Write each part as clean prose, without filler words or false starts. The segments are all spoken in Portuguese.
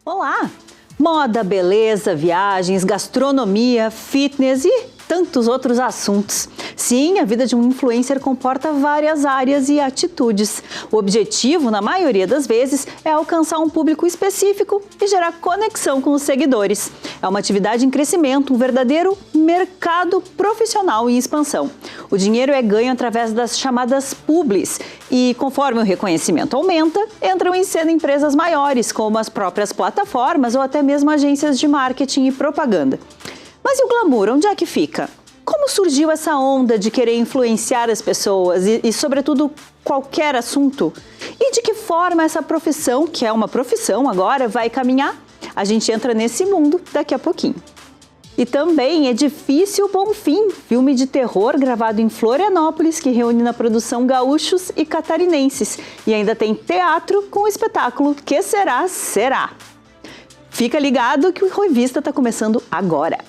Olá! Moda, beleza, viagens, gastronomia, fitness e tantos outros assuntos. Sim, a vida de um influencer comporta várias áreas e atitudes. O objetivo, na maioria das vezes, é alcançar um público específico e gerar conexão com os seguidores. É uma atividade em crescimento, um verdadeiro mercado profissional em expansão. O dinheiro é ganho através das chamadas publis e, conforme o reconhecimento aumenta, entram em cena empresas maiores, como as próprias plataformas ou até mesmo agências de marketing e propaganda. Mas e o glamour, onde é que fica? Como surgiu essa onda de querer influenciar as pessoas e sobretudo, qualquer assunto? E de que forma essa profissão, que é uma profissão agora, vai caminhar? A gente entra nesse mundo daqui a pouquinho. E também Edifício Bonfim, filme de terror gravado em Florianópolis que reúne na produção gaúchos e catarinenses. E ainda tem teatro com o espetáculo Que Será, Será. Fica ligado que o Revista está começando agora.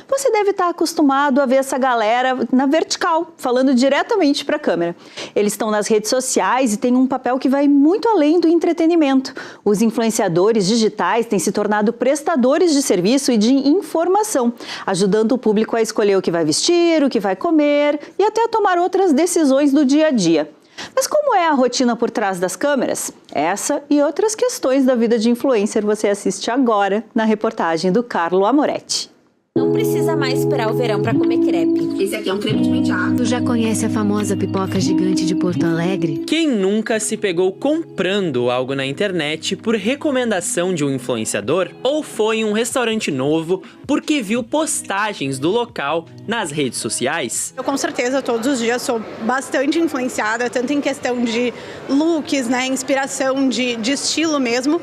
Você deve estar acostumado a ver essa galera na vertical, falando diretamente para a câmera. Eles estão nas redes sociais e têm um papel que vai muito além do entretenimento. Os influenciadores digitais têm se tornado prestadores de serviço e de informação, ajudando o público a escolher o que vai vestir, o que vai comer e até a tomar outras decisões do dia a dia. Mas como é a rotina por trás das câmeras? Essa e outras questões da vida de influencer você assiste agora na reportagem do Carlo Amoretti. Não precisa mais esperar o verão para comer crepe. Esse aqui é um creme de penteado. Tu já conhece a famosa pipoca gigante de Porto Alegre? Quem nunca se pegou comprando algo na internet por recomendação de um influenciador? Ou foi em um restaurante novo porque viu postagens do local nas redes sociais? Eu com certeza todos os dias sou bastante influenciada, tanto em questão de looks, né, inspiração de estilo mesmo,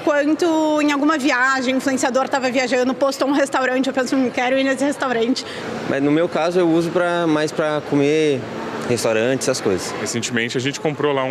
quanto em alguma viagem, o influenciador estava viajando, postou um restaurante, eu penso, quero ir nesse restaurante. Mas no meu caso eu uso mais para comer, restaurante, essas coisas. Recentemente a gente comprou lá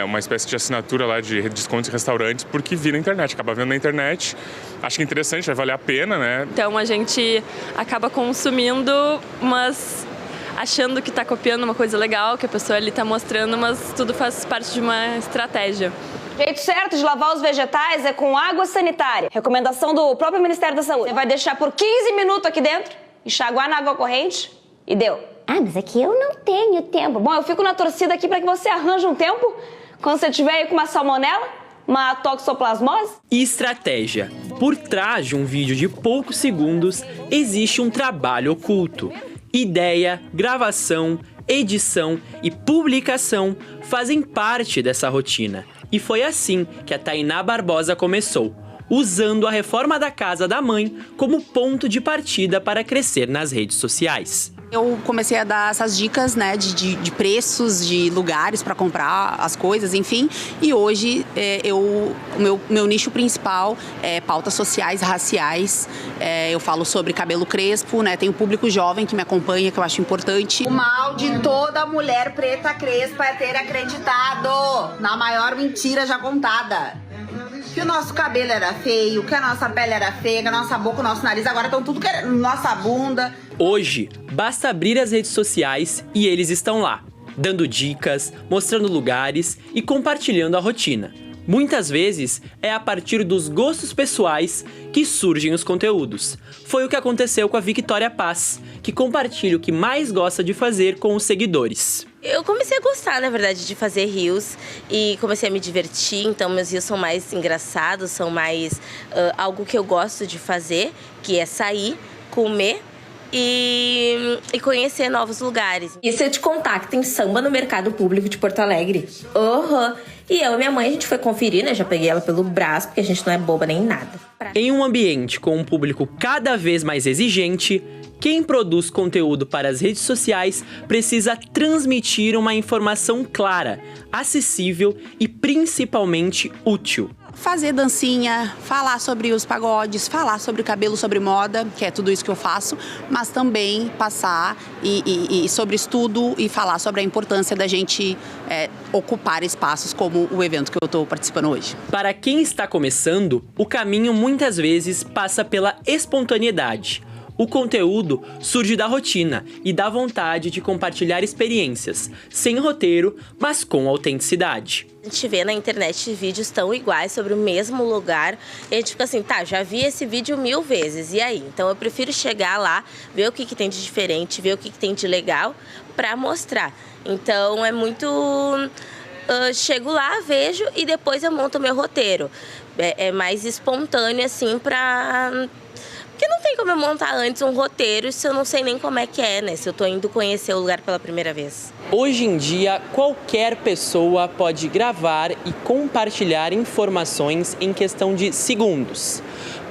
uma espécie de assinatura lá de descontos em restaurantes porque vi na internet, acaba vendo na internet, acho que é interessante, vai valer a pena, né? Então a gente acaba consumindo, mas achando que está copiando uma coisa legal, que a pessoa ali está mostrando, mas tudo faz parte de uma estratégia. O jeito certo de lavar os vegetais é com água sanitária. Recomendação do próprio Ministério da Saúde. Você vai deixar por 15 minutos aqui dentro, enxaguar na água corrente e deu. Ah, mas aqui eu não tenho tempo. Bom, eu fico na torcida aqui para que você arranje um tempo quando você tiver aí com uma salmonela, uma toxoplasmose. Estratégia. Por trás de um vídeo de poucos segundos existe um trabalho oculto. Ideia, gravação, edição e publicação fazem parte dessa rotina. E foi assim que a Tainá Barbosa começou, usando a reforma da casa da mãe como ponto de partida para crescer nas redes sociais. Eu comecei a dar essas dicas, né, de preços, de lugares para comprar as coisas, enfim. E hoje meu nicho principal é pautas sociais, raciais. Eu falo sobre cabelo crespo, né? Tem um público jovem que me acompanha, que eu acho importante. O mal de toda mulher preta crespa é ter acreditado na maior mentira já contada. Que o nosso cabelo era feio, que a nossa pele era feia, que a nossa boca, o nosso nariz, agora estão tudo querendo, nossa bunda. Hoje, basta abrir as redes sociais e eles estão lá, dando dicas, mostrando lugares e compartilhando a rotina. Muitas vezes é a partir dos gostos pessoais que surgem os conteúdos. Foi o que aconteceu com a Victoria Paz, que compartilha o que mais gosta de fazer com os seguidores. Eu comecei a gostar, na verdade, de fazer reels e comecei a me divertir, então meus reels são mais engraçados, são mais algo que eu gosto de fazer, que é sair, comer e conhecer novos lugares. E se eu te contar que tem samba no mercado público de Porto Alegre? E eu e minha mãe, a gente foi conferir, né? Já peguei ela pelo braço, porque a gente não é boba nem nada. Em um ambiente com um público cada vez mais exigente, quem produz conteúdo para as redes sociais precisa transmitir uma informação clara, acessível e principalmente útil. fazer dancinha, falar sobre os pagodes, falar sobre cabelo, sobre moda, que é tudo isso que eu faço, mas também passar e sobre estudo e falar sobre a importância da gente ocupar espaços como o evento que eu estou participando hoje. Para quem está começando, o caminho muitas vezes passa pela espontaneidade. O conteúdo surge da rotina e da vontade de compartilhar experiências, sem roteiro, mas com autenticidade. A gente vê na internet vídeos tão iguais sobre o mesmo lugar e a gente fica assim, tá, já vi esse vídeo 1000 vezes, e aí? Então eu prefiro chegar lá, ver o que tem de diferente, ver o que tem de legal pra mostrar. Então é muito... chego lá, vejo e depois eu monto meu roteiro. É mais espontâneo assim pra... Porque não tem como eu montar antes um roteiro se eu não sei nem como é que é, né? Se eu tô indo conhecer o lugar pela primeira vez. Hoje em dia, qualquer pessoa pode gravar e compartilhar informações em questão de segundos.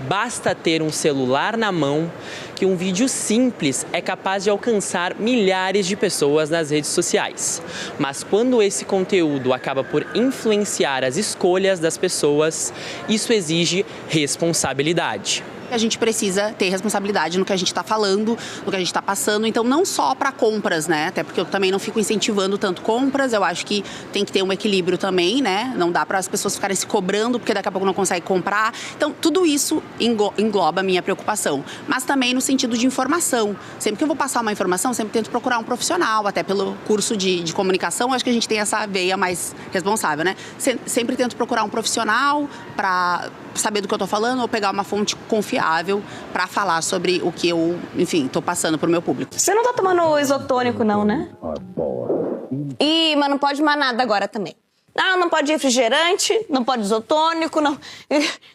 Basta ter um celular na mão que um vídeo simples é capaz de alcançar milhares de pessoas nas redes sociais. Mas quando esse conteúdo acaba por influenciar as escolhas das pessoas, isso exige responsabilidade. A gente precisa ter responsabilidade no que a gente está falando, no que a gente está passando, então não só para compras, né? Até porque eu também não fico incentivando tanto compras, eu acho que tem que ter um equilíbrio também, né? Não dá para as pessoas ficarem se cobrando porque daqui a pouco não conseguem comprar. Então tudo isso engloba a minha preocupação, mas também no sentido de informação. Sempre que eu vou passar uma informação, sempre tento procurar um profissional, até pelo curso de comunicação, acho que a gente tem essa veia mais responsável, né? Sempre tento procurar um profissional para saber do que eu tô falando ou pegar uma fonte confiável para falar sobre o que eu, enfim, tô passando pro meu público. Você não tá tomando isotônico não, né? Ih, mas não pode mais nada agora também. Não pode refrigerante, não pode isotônico, não.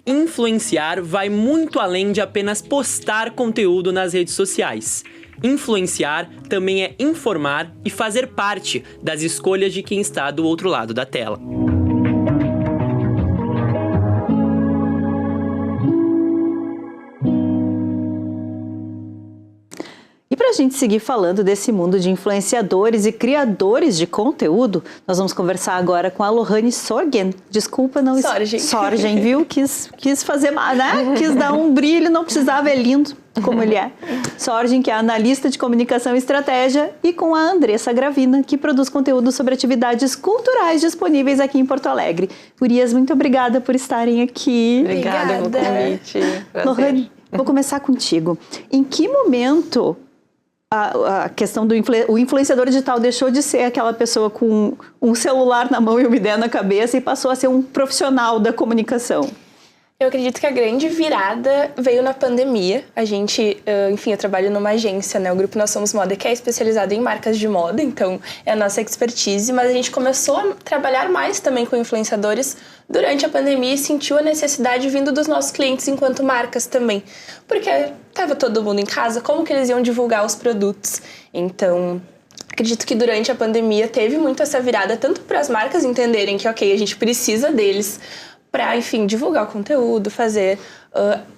Influenciar vai muito além de apenas postar conteúdo nas redes sociais. Influenciar também é informar e fazer parte das escolhas de quem está do outro lado da tela. E para a gente seguir falando desse mundo de influenciadores e criadores de conteúdo, nós vamos conversar agora com a Lohane Sorgen. Desculpa, não... Sorgen, viu? Quis fazer, né? Quis dar um brilho, não precisava, é lindo como ele é. Sorgen, que é analista de comunicação e estratégia, e com a Andressa Gravina, que produz conteúdo sobre atividades culturais disponíveis aqui em Porto Alegre. Gurias, muito obrigada por estarem aqui. Obrigada pelo convite. Lohane, vou começar contigo. Em que momento a questão do influenciador digital deixou de ser aquela pessoa com um celular na mão e uma ideia na cabeça e passou a ser um profissional da comunicação? Eu acredito que a grande virada veio na pandemia. A gente, enfim, eu trabalho numa agência, né? O Grupo Nós Somos Moda, que é especializado em marcas de moda, então é a nossa expertise, mas a gente começou a trabalhar mais também com influenciadores durante a pandemia e sentiu a necessidade vindo dos nossos clientes enquanto marcas também. Porque estava todo mundo em casa, como que eles iam divulgar os produtos? Então, acredito que durante a pandemia teve muito essa virada, tanto para as marcas entenderem que, ok, a gente precisa deles para, enfim, divulgar o conteúdo, fazer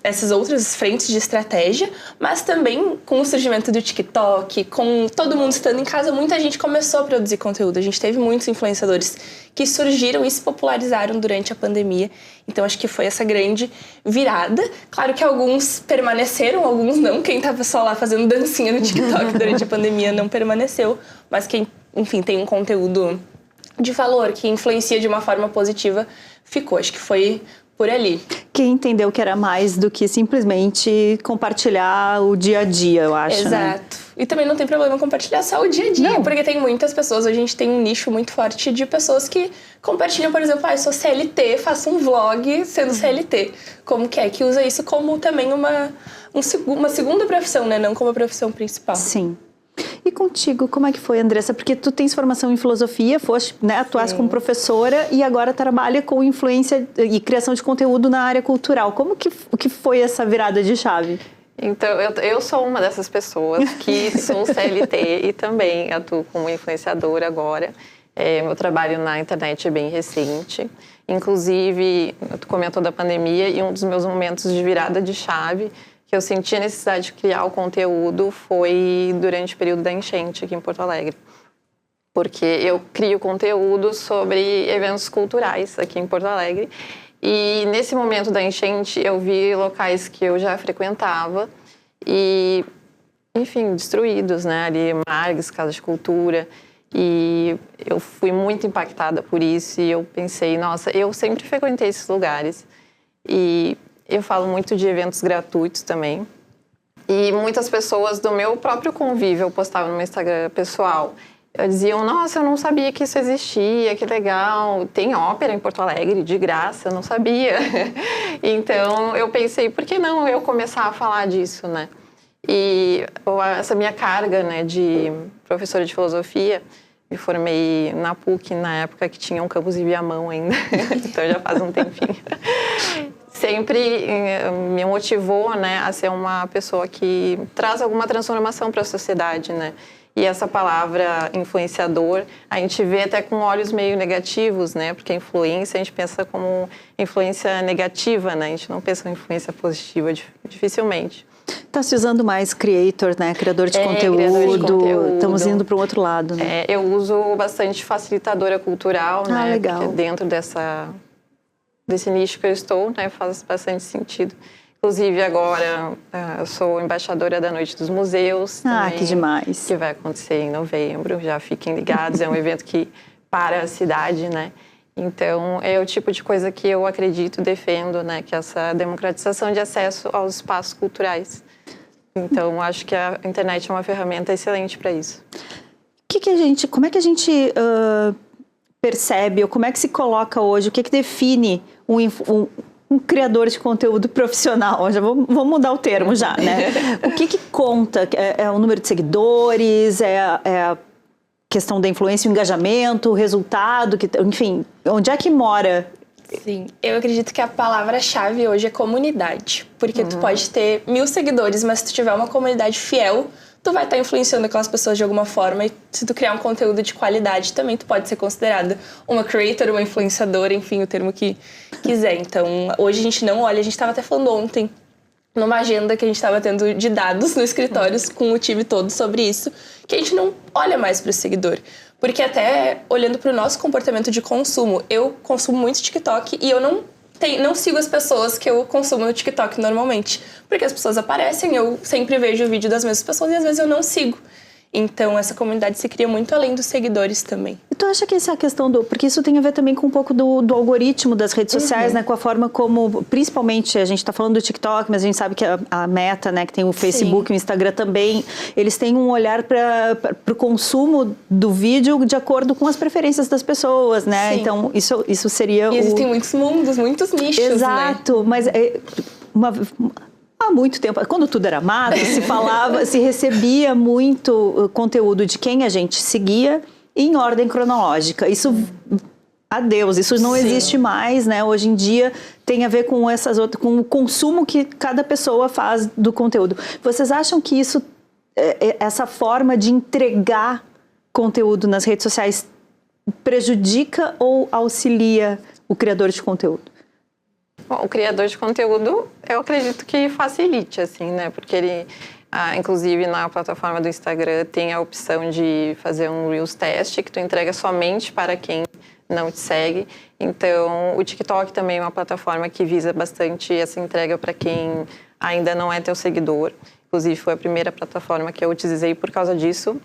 essas outras frentes de estratégia, mas também com o surgimento do TikTok, com todo mundo estando em casa, muita gente começou a produzir conteúdo. A gente teve muitos influenciadores que surgiram e se popularizaram durante a pandemia. Então, acho que foi essa grande virada. Claro que alguns permaneceram, alguns não. Quem estava só lá fazendo dancinha no TikTok durante a pandemia não permaneceu. Mas quem, enfim, tem um conteúdo de valor, que influencia de uma forma positiva, ficou. Acho que foi por ali. Quem entendeu que era mais do que simplesmente compartilhar o dia a dia, eu acho. Exato. Né? E também não tem problema compartilhar só o dia a dia, porque tem muitas pessoas, a gente tem um nicho muito forte de pessoas que compartilham, por exemplo, eu sou CLT, faço um vlog sendo CLT. Como que é? Que usa isso como também uma segunda profissão, né? Não como a profissão principal. Sim. E contigo, como é que foi, Andressa? Porque tu tens formação em filosofia, foste, né, atuaste como professora e agora trabalha com influência e criação de conteúdo na área cultural. Como que foi essa virada de chave? Então, eu sou uma dessas pessoas que sou CLT e também atuo como influenciadora agora. Meu trabalho na internet é bem recente. Inclusive, tu comentou da pandemia e um dos meus momentos de virada de chave que eu senti a necessidade de criar o conteúdo foi durante o período da enchente aqui em Porto Alegre. Porque eu crio conteúdo sobre eventos culturais aqui em Porto Alegre E nesse momento da enchente, eu vi locais que eu já frequentava e, enfim, destruídos, né? Ali, margs, casas de cultura. E eu fui muito impactada por isso e eu pensei, nossa, eu sempre frequentei esses lugares. E eu falo muito de eventos gratuitos também. E muitas pessoas do meu próprio convívio, eu postava no meu Instagram pessoal, diziam, nossa, eu não sabia que isso existia, que legal, tem ópera em Porto Alegre, de graça, eu não sabia. Então, eu pensei, por que não eu começar a falar disso, né? E essa minha carga, né, de professora de filosofia, me formei na PUC, na época que tinha um campus em Viamão ainda, então já faz um tempinho. Sempre me motivou, né, a ser uma pessoa que traz alguma transformação para a sociedade, né? E essa palavra influenciador, a gente vê até com olhos meio negativos, né? Porque a influência, a gente pensa como influência negativa, né? A gente não pensa em influência positiva, dificilmente. Está se usando mais creator, né? Criador de conteúdo. Estamos indo para o outro lado, né? Eu uso bastante facilitadora cultural, né? Legal. Porque dentro desse nicho que eu estou, né? Faz bastante sentido. Inclusive, agora, eu sou embaixadora da Noite dos Museus. Também, que demais. Que vai acontecer em novembro, já fiquem ligados. É um evento que para a cidade, né? Então, é o tipo de coisa que eu acredito, defendo, né? Que é essa democratização de acesso aos espaços culturais. Então, acho que a internet é uma ferramenta excelente para isso. Como é que a gente percebe, ou como é que se coloca hoje, o que define um criador de conteúdo profissional? Já vou mudar o termo já, né? O que conta? É o número de seguidores? É a questão da influência, o engajamento, o resultado? Enfim, onde é que mora? Sim, eu acredito que a palavra-chave hoje é comunidade. Porque tu pode ter 1000 seguidores, mas se tu tiver uma comunidade fiel, tu vai estar influenciando aquelas pessoas de alguma forma, e se tu criar um conteúdo de qualidade também, tu pode ser considerada uma creator, uma influenciadora, enfim, o termo que quiser. Então, hoje a gente não olha, a gente estava até falando ontem, numa agenda que a gente estava tendo de dados no escritório com o time todo sobre isso, que a gente não olha mais para o seguidor. Porque até olhando para o nosso comportamento de consumo, eu consumo muito TikTok e eu não sigo as pessoas que eu consumo no TikTok normalmente. Porque as pessoas aparecem, eu sempre vejo o vídeo das mesmas pessoas e às vezes eu não sigo. Então, essa comunidade se cria muito além dos seguidores também. E tu acha que essa é a questão porque isso tem a ver também com um pouco do algoritmo das redes sociais, né? Com a forma como, principalmente, a gente está falando do TikTok, mas a gente sabe que a Meta, né? Que tem o Facebook, o Instagram também, eles têm um olhar para o consumo do vídeo de acordo com as preferências das pessoas, né? Sim. Então, isso seria E existem muitos mundos, muitos nichos, Exato, né? Mas há muito tempo, quando tudo era mato, se recebia muito conteúdo de quem a gente seguia em ordem cronológica. Isso, adeus, isso não existe mais, né? Hoje em dia tem a ver com com o consumo que cada pessoa faz do conteúdo. Vocês acham que essa forma de entregar conteúdo nas redes sociais prejudica ou auxilia o criador de conteúdo? Bom, o criador de conteúdo, eu acredito que facilite, assim, né? Porque ele, inclusive na plataforma do Instagram, tem a opção de fazer um Reels teste, que tu entrega somente para quem não te segue. Então, o TikTok também é uma plataforma que visa bastante essa entrega para quem ainda não é teu seguidor. Inclusive, foi a primeira plataforma que eu utilizei por causa disso.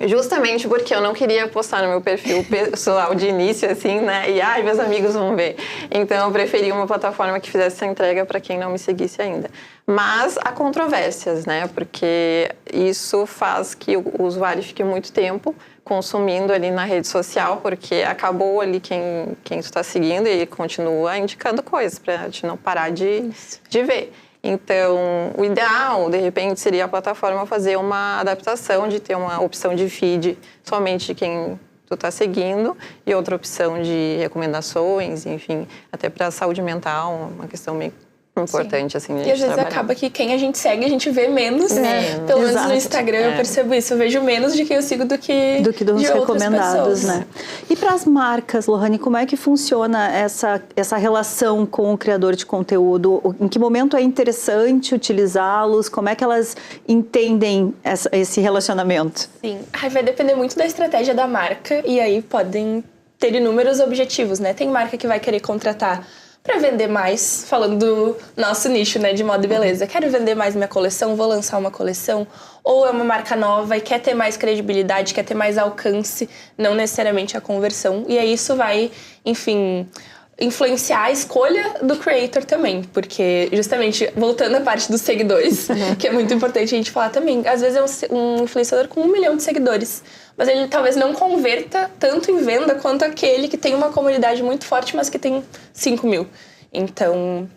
Justamente porque eu não queria postar no meu perfil pessoal de início, assim, né? E, meus amigos vão ver. Então, eu preferi uma plataforma que fizesse essa entrega para quem não me seguisse ainda. Mas há controvérsias, né? Porque isso faz que o usuário fique muito tempo consumindo ali na rede social, porque acabou ali quem tu está seguindo e continua indicando coisas para te não parar de ver. Então, o ideal, de repente, seria a plataforma fazer uma adaptação, de ter uma opção de feed somente de quem tu está seguindo e outra opção de recomendações, enfim, até para a saúde mental, uma questão meio importante, assim, de E às vezes acaba que quem a gente segue, a gente vê menos. Pelo menos no Instagram eu percebo isso. Eu vejo menos de quem eu sigo do que dos recomendados, né? E para as marcas, Lohane, como é que funciona essa relação com o criador de conteúdo? Em que momento é interessante utilizá-los? Como é que elas entendem esse relacionamento? Sim, vai depender muito da estratégia da marca e aí podem ter inúmeros objetivos, né? Tem marca que vai querer contratar para vender mais, falando do nosso nicho, né, de moda e beleza. Quero vender mais minha coleção, vou lançar uma coleção, ou é uma marca nova e quer ter mais credibilidade, quer ter mais alcance, não necessariamente a conversão. E aí isso vai, enfim, influenciar a escolha do creator também, porque justamente, voltando à parte dos seguidores, que é muito importante a gente falar também, às vezes é um influenciador com 1 milhão de seguidores, mas ele talvez não converta tanto em venda quanto aquele que tem uma comunidade muito forte, mas que tem 5 mil. Então,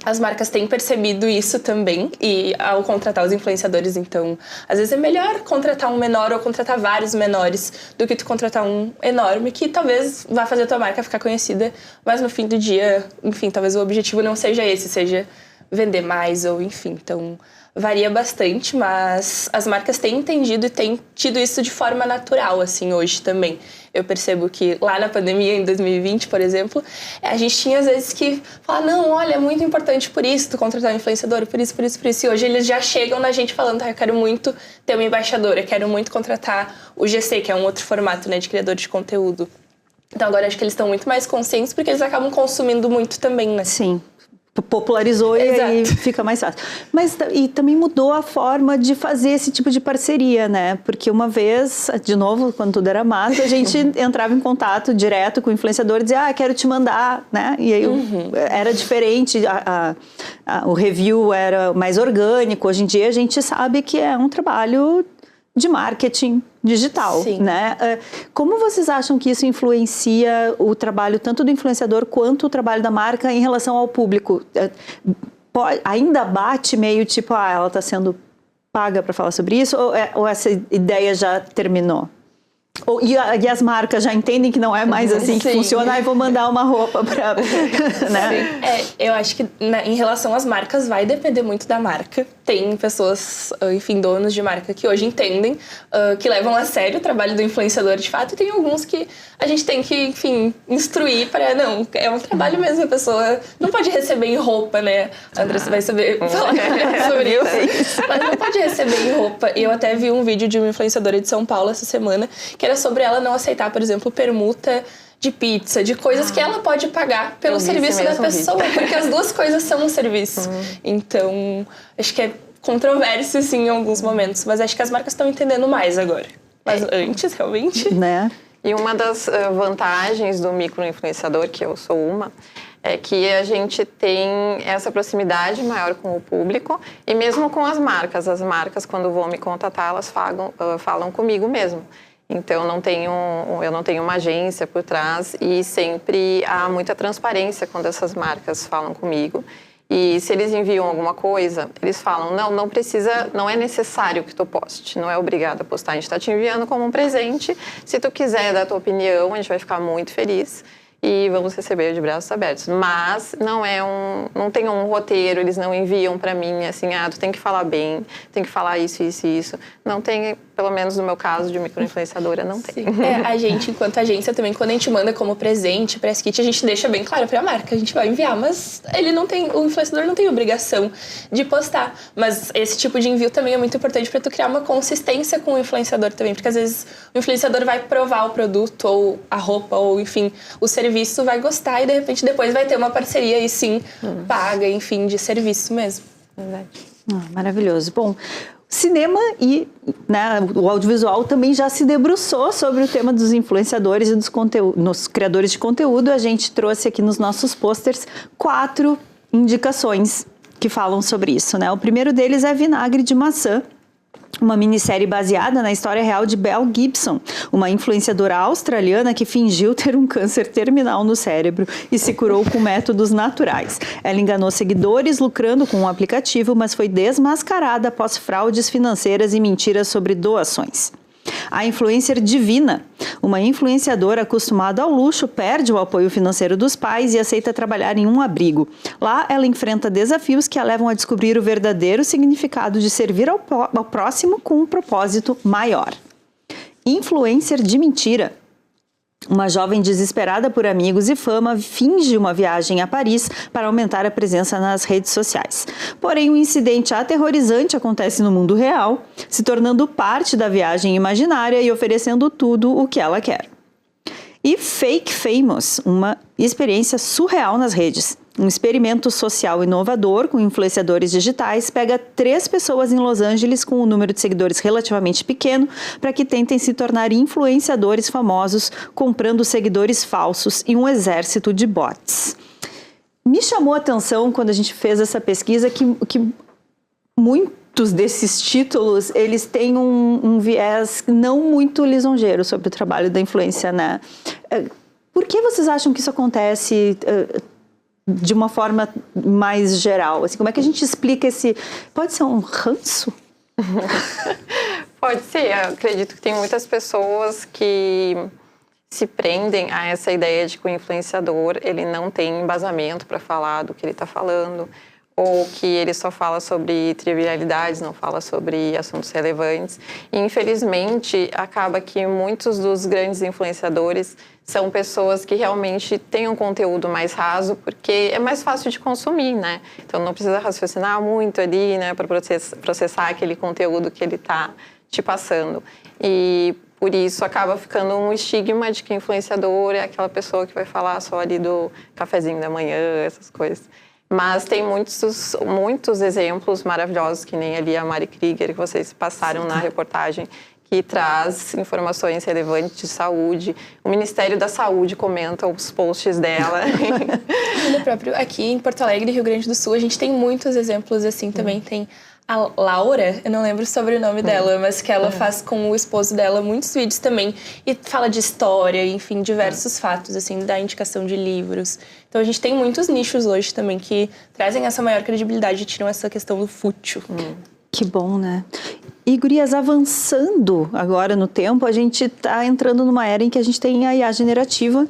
as marcas têm percebido isso também, e ao contratar os influenciadores, então, às vezes é melhor contratar um menor ou contratar vários menores do que tu contratar um enorme, que talvez vá fazer a tua marca ficar conhecida, mas no fim do dia, enfim, talvez o objetivo não seja esse, seja vender mais ou enfim, então varia bastante, mas as marcas têm entendido e têm tido isso de forma natural, assim, hoje também. Eu percebo que lá na pandemia, em 2020, por exemplo, a gente tinha às vezes que falar, não, olha, é muito importante por isso, tu contratar um influenciador, por isso. E hoje eles já chegam na gente falando, eu quero muito ter uma embaixadora, eu quero muito contratar o GC, que é um outro formato, né, de criador de conteúdo. Então agora acho que eles estão muito mais conscientes, porque eles acabam consumindo muito também, né? Sim. Popularizou e aí fica mais fácil. Mas e também mudou a forma de fazer esse tipo de parceria, né? Porque uma vez, de novo, quando tudo era mato, a gente entrava em contato direto com o influenciador e dizia, quero te mandar, né? E aí era diferente, o review era mais orgânico. Hoje em dia a gente sabe que é um trabalho de marketing digital, né? Como vocês acham que isso influencia o trabalho tanto do influenciador quanto o trabalho da marca em relação ao público? Ainda bate meio tipo, ela está sendo paga para falar sobre isso, ou essa ideia já terminou? E as marcas já entendem que não é mais assim que funciona, vou mandar uma roupa para... né? Eu acho que em relação às marcas vai depender muito da marca. Tem pessoas, enfim, donos de marca que hoje entendem, que levam a sério o trabalho do influenciador de fato, e tem alguns que a gente tem que, enfim, instruir para, não, é um trabalho mesmo, a pessoa não pode receber em roupa, né? A Andressa vai saber falar sobre isso. Mas não pode receber em roupa. Eu até vi um vídeo de uma influenciadora de São Paulo essa semana, que era sobre ela não aceitar, por exemplo, permuta de pizza, de coisas que ela pode pagar pelo serviço da pessoa, porque as duas coisas são um serviço. Então, acho que é controverso, sim, em alguns momentos, mas acho que as marcas estão entendendo mais agora. Mas antes, realmente... Né? E uma das vantagens do micro-influenciador, que eu sou uma, é que a gente tem essa proximidade maior com o público e mesmo com as marcas. As marcas, quando vão me contatar, elas falam comigo mesmo. Então, eu não tenho uma agência por trás e sempre há muita transparência quando essas marcas falam comigo. E se eles enviam alguma coisa, eles falam, não precisa, não é necessário que tu poste, não é obrigado a postar. A gente está te enviando como um presente. Se tu quiser dar a tua opinião, a gente vai ficar muito feliz e vamos receber de braços abertos. Mas não tem um roteiro, eles não enviam para mim assim, tu tem que falar bem, tem que falar isso, isso e isso. Não tem, pelo menos no meu caso de micro-influenciadora, não tem. A gente, enquanto agência também, quando a gente manda como presente, press kit, a gente deixa bem claro para a marca, a gente vai enviar, mas o influenciador não tem obrigação de postar. Mas esse tipo de envio também é muito importante para tu criar uma consistência com o influenciador também, porque às vezes o influenciador vai provar o produto ou a roupa ou, enfim, o serviço, vai gostar e de repente depois vai ter uma parceria e sim, paga, enfim, de serviço mesmo. Verdade. Maravilhoso. Bom, cinema e o audiovisual também já se debruçou sobre o tema dos influenciadores e dos criadores de conteúdo. A gente trouxe aqui nos nossos posters 4 indicações que falam sobre isso, né? O primeiro deles é Vinagre de Maçã, uma minissérie baseada na história real de Belle Gibson, uma influenciadora australiana que fingiu ter um câncer terminal no cérebro e se curou com métodos naturais. Ela enganou seguidores lucrando com um aplicativo, mas foi desmascarada após fraudes financeiras e mentiras sobre doações. A influencer Divina, uma influenciadora acostumada ao luxo, perde o apoio financeiro dos pais e aceita trabalhar em um abrigo. Lá, ela enfrenta desafios que a levam a descobrir o verdadeiro significado de servir ao próximo com um propósito maior. Influencer de mentira. Uma jovem desesperada por amigos e fama finge uma viagem a Paris para aumentar a presença nas redes sociais. Porém, um incidente aterrorizante acontece no mundo real, se tornando parte da viagem imaginária e oferecendo tudo o que ela quer. E Fake Famous, uma experiência surreal nas redes. Um experimento social inovador com influenciadores digitais pega 3 pessoas em Los Angeles com um número de seguidores relativamente pequeno para que tentem se tornar influenciadores famosos comprando seguidores falsos e um exército de bots. Me chamou a atenção quando a gente fez essa pesquisa que muitos desses títulos, eles têm um viés não muito lisonjeiro sobre o trabalho da influência, né? Por que vocês acham que isso acontece de uma forma mais geral? Assim, como é que a gente explica esse... Pode ser um ranço? Pode ser. Eu acredito que tem muitas pessoas que se prendem a essa ideia de que o influenciador ele não tem embasamento para falar do que ele está falando, ou que ele só fala sobre trivialidades, não fala sobre assuntos relevantes. E, infelizmente, acaba que muitos dos grandes influenciadores são pessoas que realmente têm um conteúdo mais raso, porque é mais fácil de consumir, né? Então, não precisa raciocinar muito ali, né, para processar aquele conteúdo que ele está te passando. E, por isso, acaba ficando um estigma de que influenciador é aquela pessoa que vai falar só ali do cafezinho da manhã, essas coisas. Mas tem muitos exemplos maravilhosos, que nem ali a Mari Krieger, que vocês passaram na reportagem, que traz informações relevantes de saúde. O Ministério da Saúde comenta os posts dela. Aqui em Porto Alegre, Rio Grande do Sul, a gente tem muitos exemplos assim também. Tem a Laura, eu não lembro sobre o nome dela, mas que ela faz com o esposo dela muitos vídeos também e fala de história, enfim, diversos fatos, assim, da indicação de livros. Então a gente tem muitos nichos hoje também que trazem essa maior credibilidade e tiram essa questão do fútil. Que bom, né? E, gurias, avançando agora no tempo, a gente está entrando numa era em que a gente tem a IA generativa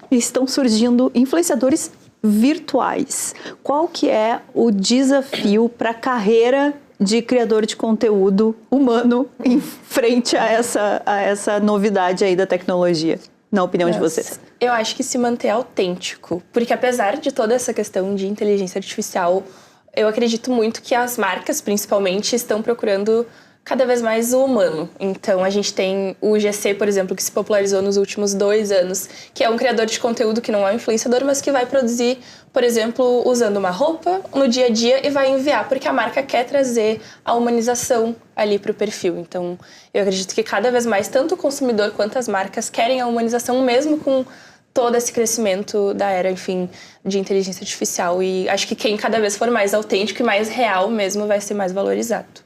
e estão surgindo influenciadores virtuais. Qual que é o desafio para a carreira de criador de conteúdo humano em frente a essa novidade aí da tecnologia, na opinião de vocês? Eu acho que se manter autêntico, porque apesar de toda essa questão de inteligência artificial, eu acredito muito que as marcas, principalmente, estão procurando cada vez mais o humano. Então, a gente tem o GC, por exemplo, que se popularizou nos últimos 2 anos, que é um criador de conteúdo que não é um influenciador, mas que vai produzir, por exemplo, usando uma roupa no dia a dia e vai enviar, porque a marca quer trazer a humanização ali para o perfil. Então, eu acredito que cada vez mais, tanto o consumidor quanto as marcas querem a humanização, mesmo com todo esse crescimento da era, enfim, de inteligência artificial. E acho que quem cada vez for mais autêntico e mais real mesmo vai ser mais valorizado.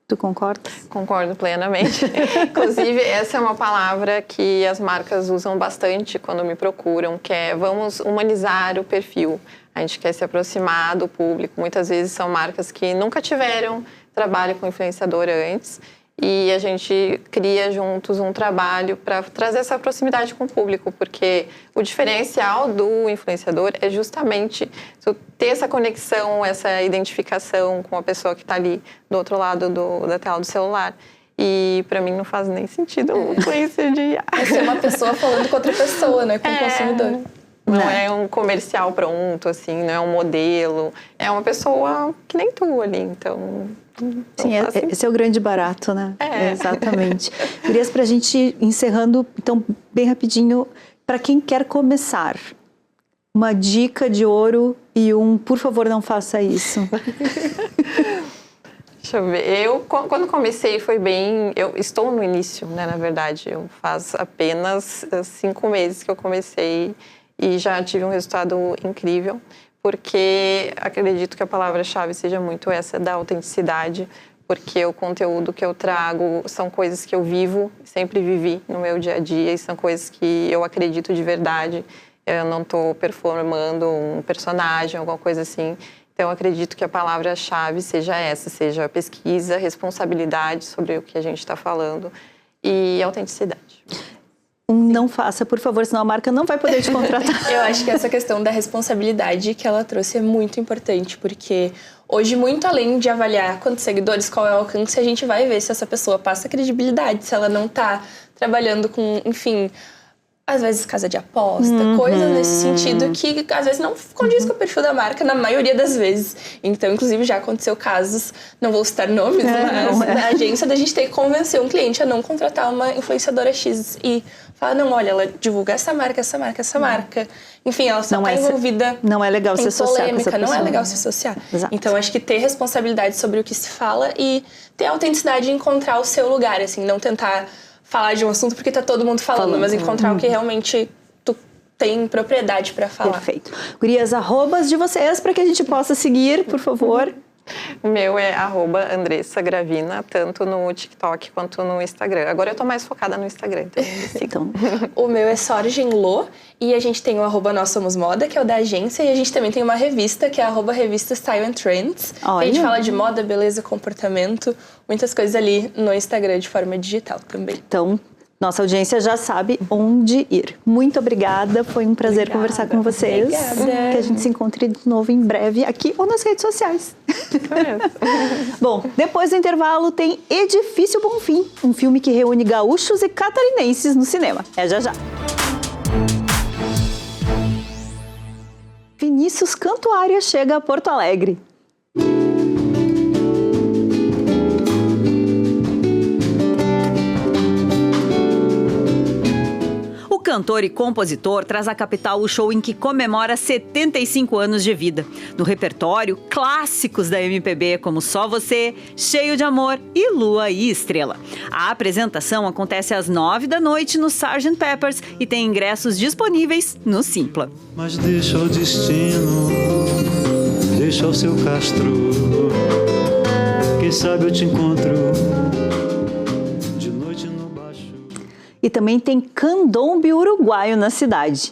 Tu concorda? Concordo plenamente. Inclusive, essa é uma palavra que as marcas usam bastante quando me procuram, que é vamos humanizar o perfil. A gente quer se aproximar do público. Muitas vezes são marcas que nunca tiveram trabalho com influenciador antes e a gente cria juntos um trabalho para trazer essa proximidade com o público, porque o diferencial do influenciador é justamente ter essa conexão, essa identificação com a pessoa que está ali do outro lado da tela do celular. E para mim não faz nem sentido um influencer de... É ser uma pessoa falando com outra pessoa, né? Com o consumidor. Não é um comercial pronto, assim, não é um modelo. É uma pessoa que nem tu ali, então... Sim, esse é o grande barato, né? Exatamente. Gurias, pra gente ir encerrando, então, bem rapidinho, para quem quer começar, uma dica de ouro e por favor, não faça isso. Deixa eu ver. Quando comecei, foi bem... Eu estou no início, né, na verdade. Faz apenas 5 meses que eu comecei e já tive um resultado incrível. Porque acredito que a palavra-chave seja muito essa da autenticidade, porque o conteúdo que eu trago são coisas que eu vivo, sempre vivi no meu dia a dia, e são coisas que eu acredito de verdade. Eu não estou performando um personagem, alguma coisa assim. Então, eu acredito que a palavra-chave seja essa, seja pesquisa, responsabilidade sobre o que a gente está falando e autenticidade. Não faça, por favor, senão a marca não vai poder te contratar. Eu acho que essa questão da responsabilidade que ela trouxe é muito importante, porque hoje, muito além de avaliar quantos seguidores, qual é o alcance, a gente vai ver se essa pessoa passa credibilidade, se ela não está trabalhando com, enfim, às vezes casa de aposta, coisas nesse sentido que às vezes não condiz com o perfil da marca na maioria das vezes. Então, inclusive, já aconteceu casos, não vou citar nomes, mas na agência da gente ter que convencer um cliente a não contratar uma influenciadora X e falar, não, olha, ela divulga essa marca. Enfim, ela só está envolvida não é legal se associar com essa pessoa. Não é legal se associar. Exato. Então, acho que ter responsabilidade sobre o que se fala e ter a autenticidade de encontrar o seu lugar, assim, não tentar falar de um assunto porque tá todo mundo falando. Mas encontrar o que realmente tu tem propriedade para falar. Perfeito. Gurias, arrobas de vocês para que a gente possa seguir, por favor. O meu é @AndressaGravina, tanto no TikTok quanto no Instagram. Agora eu tô mais focada no Instagram, então. O meu é Sorgenlo e a gente tem o @Nós Somos Moda, que é o da agência, e a gente também tem uma revista, que é a @Revista Style and Trends. A gente fala de moda, beleza, comportamento, muitas coisas ali no Instagram de forma digital também. Então, nossa audiência já sabe onde ir. Muito obrigada, foi um prazer conversar com vocês. Obrigada. Que a gente se encontre de novo em breve aqui ou nas redes sociais. Bom, depois do intervalo tem Edifício Bonfim, um filme que reúne gaúchos e catarinenses no cinema. É já já. Vinícius Cantuária chega a Porto Alegre. O cantor e compositor traz à capital o show em que comemora 75 anos de vida. No repertório, clássicos da MPB como Só Você, Cheio de Amor e Lua e Estrela. A apresentação acontece às 9 da noite no Sgt. Peppers e tem ingressos disponíveis no Simpla. Mas deixa o destino, deixa o seu castro, quem sabe eu te encontro. E também tem candombe uruguaio na cidade.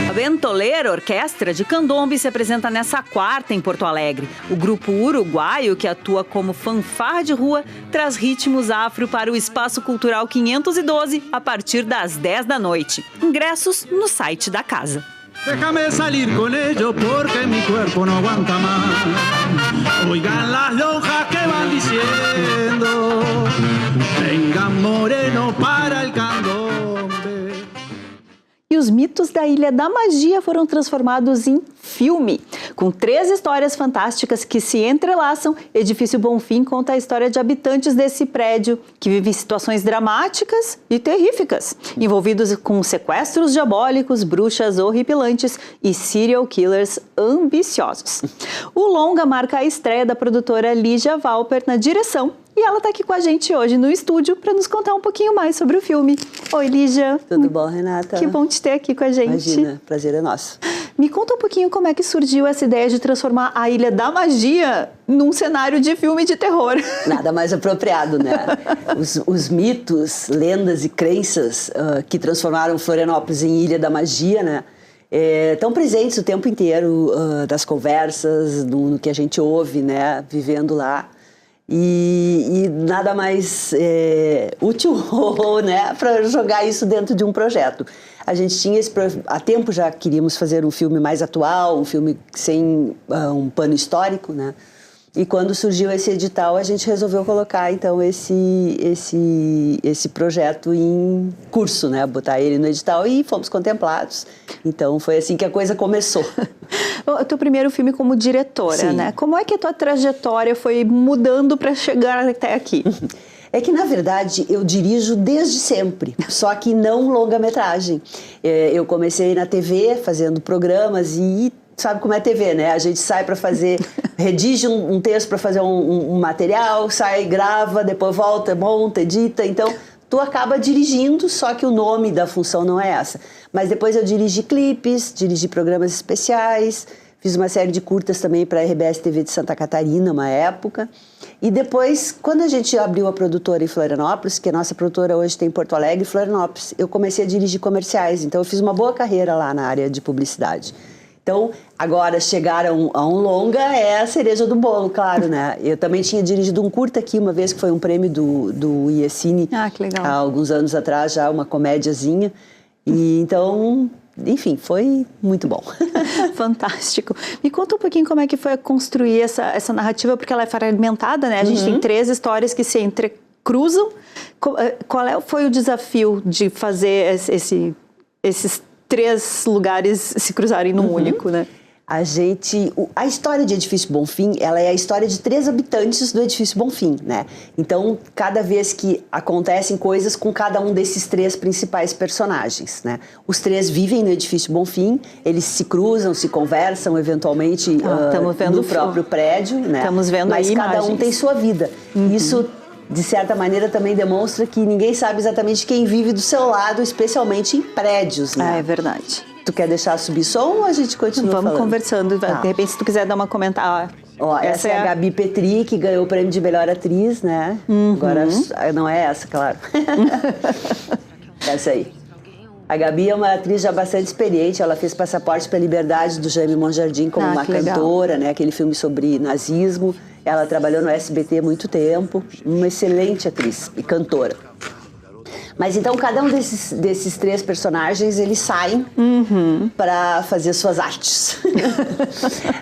A Ventoleira Orquestra de Candombe se apresenta nessa quarta em Porto Alegre. O grupo uruguaio, que atua como fanfarra de rua, traz ritmos afro para o Espaço Cultural 512 a partir das 10 da noite. Ingressos no site da casa. Déjame salir con ellos porque mi cuerpo no aguanta más. Oigan las lonjas que van diciendo, vengan moreno para el candombe. E os mitos da Ilha da Magia foram transformados em filme. Com 3 histórias fantásticas que se entrelaçam, Edifício Bonfim conta a história de habitantes desse prédio que vivem situações dramáticas e terríficas, envolvidos com sequestros diabólicos, bruxas horripilantes e serial killers ambiciosos. O longa marca a estreia da produtora Lígia Valper na direção. E ela está aqui com a gente hoje no estúdio para nos contar um pouquinho mais sobre o filme. Oi, Lígia. Tudo bom, Renata? Que bom te ter aqui com a gente. Imagina, prazer é nosso. Me conta um pouquinho como é que surgiu essa ideia de transformar a Ilha da Magia num cenário de filme de terror. Nada mais apropriado, né? Os mitos, lendas e crenças que transformaram Florianópolis em Ilha da Magia, né? Estão presentes o tempo inteiro das conversas, no que a gente ouve, né? Vivendo lá. E nada mais útil, né, para jogar isso dentro de um projeto. A gente tinha há tempo já queríamos fazer um filme mais atual, um filme sem um pano histórico, né? E quando surgiu esse edital, a gente resolveu colocar, então, esse projeto em curso, né? Botar ele no edital e fomos contemplados. Então, foi assim que a coisa começou. O teu primeiro filme como diretora, Sim. né? Como é que a tua trajetória foi mudando para chegar até aqui? É que, na verdade, eu dirijo desde sempre, só que não longa-metragem. Eu comecei na TV, fazendo programas e... Sabe como é TV, né? A gente sai para fazer, redige um texto para fazer um material, sai, grava, depois volta, monta, edita. Então, tu acaba dirigindo, só que o nome da função não é essa. Mas depois eu dirigi clipes, dirigi programas especiais, fiz uma série de curtas também para a RBS TV de Santa Catarina, uma época. E depois, quando a gente abriu a produtora em Florianópolis, que a nossa produtora hoje tem em Porto Alegre e Florianópolis, eu comecei a dirigir comerciais. Então, eu fiz uma boa carreira lá na área de publicidade. Então, agora chegar a um longa é a cereja do bolo, claro, né? Eu também tinha dirigido um curta aqui uma vez, que foi um prêmio do IECine. Ah, que legal. Há alguns anos atrás, já uma comédiazinha. E então, enfim, foi muito bom. Fantástico. Me conta um pouquinho como é que foi construir essa narrativa, porque ela é fragmentada, né? A gente tem 3 histórias que se entrecruzam. Qual foi o desafio de fazer esses 3 lugares se cruzarem num único, né? A história de Edifício Bonfim, ela é a história de 3 habitantes do Edifício Bonfim, né? Então, cada vez que acontecem coisas com cada um desses 3 principais personagens, né? Os 3 vivem no Edifício Bonfim, eles se cruzam, se conversam, eventualmente no próprio prédio, né? Estamos vendo mas aí cada um tem sua vida. Isso, de certa maneira, também demonstra que ninguém sabe exatamente quem vive do seu lado, especialmente em prédios, né? É verdade. Tu quer deixar subir som ou a gente continua Vamos falando? conversando. Tá. De repente, se tu quiser dar uma comentada. Ó, essa é a Gabi Petri, que ganhou o prêmio de melhor atriz, né? Agora, não é essa, claro. Essa aí. A Gabi é uma atriz já bastante experiente. Ela fez Passaporte para a Liberdade, do Jaime Monjardim, como uma cantora, né? Aquele filme sobre nazismo. Ela trabalhou no SBT há muito tempo. Uma excelente atriz e cantora. Mas então, cada um desses 3 personagens, eles saem para fazer suas artes.